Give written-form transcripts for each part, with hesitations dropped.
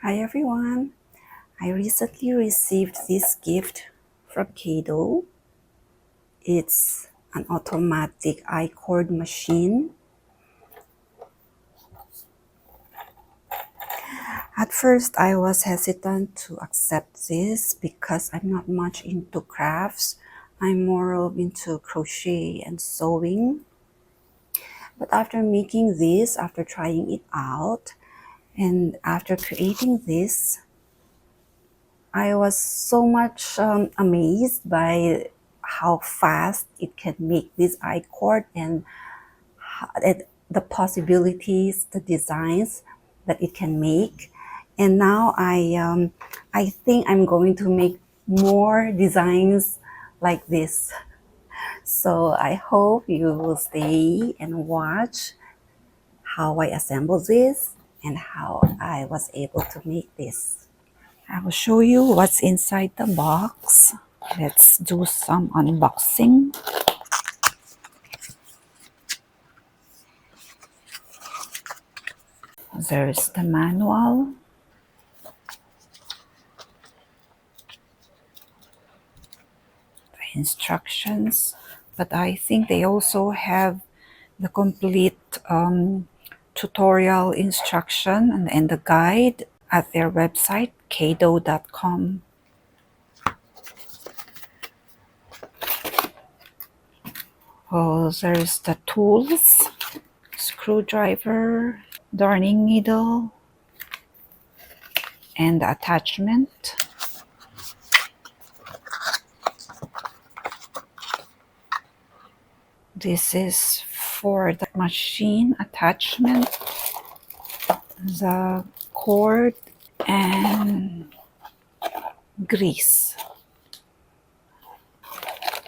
Hi everyone! I recently received this gift from Caydo. It's an automatic I-cord machine. At first, I was hesitant to accept this because I'm not much into crafts. I'm more of into crochet and sewing. But after making this, after trying it out, and after creating this, I was so much amazed by how fast it can make this I-cord and the possibilities, the designs that it can make. And now I think I'm going to make more designs like this. So I hope you will stay and watch how I assemble this and how I was able to make this. I will show you what's inside the box. Let's do some unboxing. There's the manual. The instructions. But I think they also have the complete tutorial instruction and the guide at their website, caydo.com. Oh, there's the tools, screwdriver, darning needle, and the attachment. This is for the machine attachment, the cord, and grease.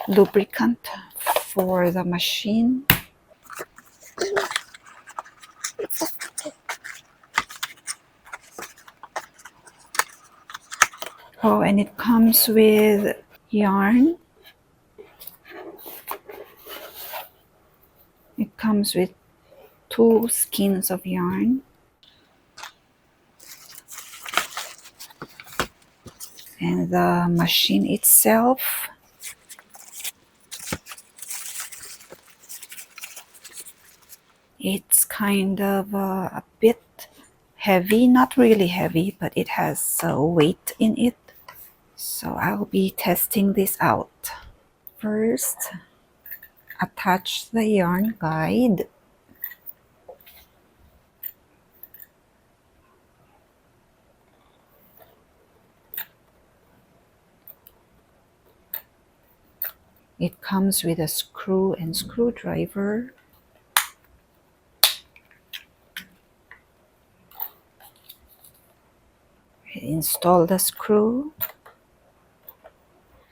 Lubricant for the machine. Oh, and it comes with yarn. It comes with 2 skeins of yarn. And the machine itself. It's kind of a bit heavy, not really heavy, but it has weight in it. So I'll be testing this out. First, attach the yarn guide. It comes with a screw and screwdriver. Install the screw.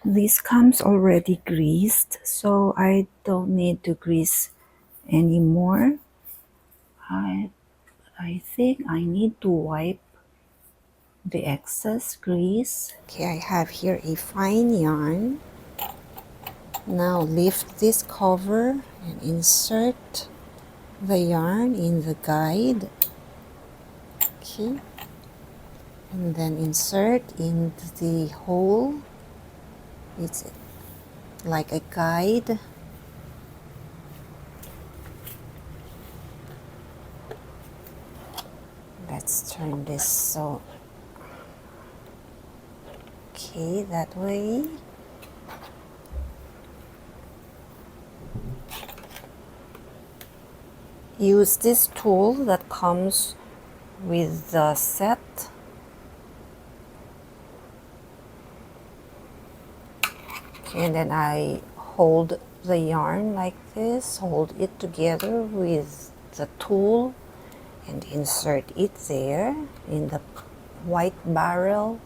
This comes already greased, so I don't need to grease anymore. I think I need to wipe the excess grease. Okay, I have here a fine yarn. Now lift this cover and insert the yarn in the guide. Okay, and then insert into the hole. It's like a guide. Let's turn this so okay, that way. Use this tool that comes with the set. Okay, and then I hold the yarn like this, hold it together with the tool and insert it there in the white barrel.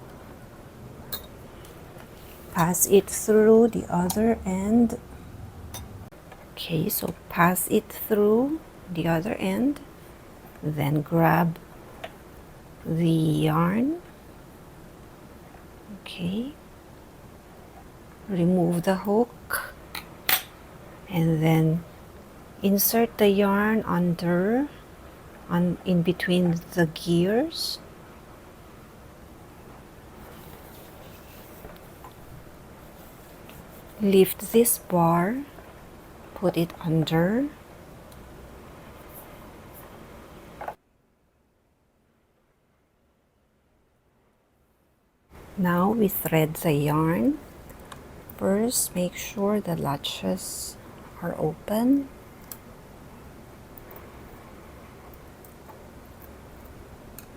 Pass it through the other end. Okay, so pass it through the other end, then grab the yarn. Okay, remove the hook and then insert the yarn in between the gears. Lift this bar, put it under. Now we thread the yarn. First, make sure the latches are open.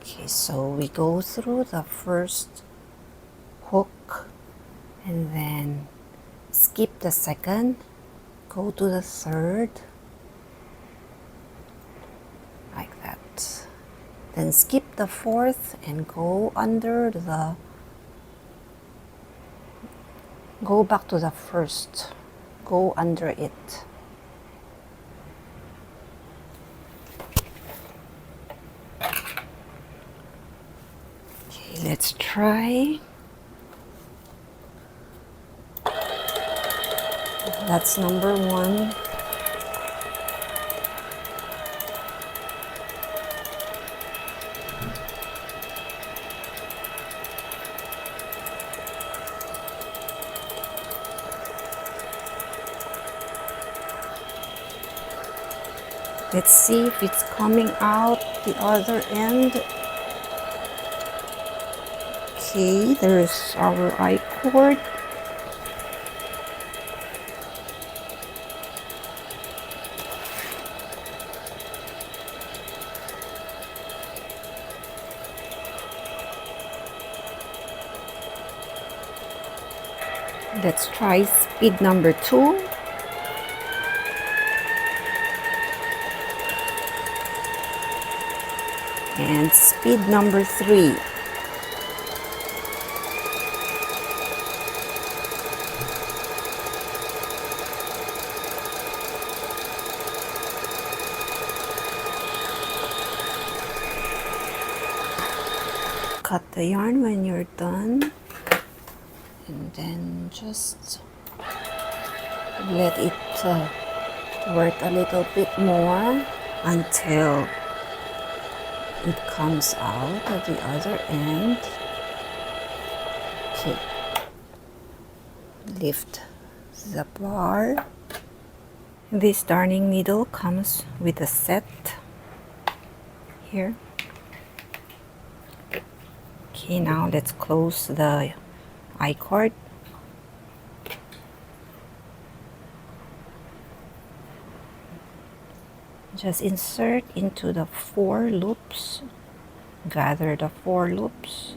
Okay, so we go through the first hook and then skip the second, go to the third, like that. Then skip the fourth and go back to the first, go under it. Okay, let's try. That's number one. Let's see if it's coming out the other end. Okay, there's our I-cord. Let's try speed number 2. And speed number 3. Cut the yarn when you're done, and then just let it work a little bit more until it comes out at the other end. Okay, lift the bar. This darning needle comes with a set here. Okay, now let's close the I-cord. Just insert into the 4 loops, gather the 4 loops.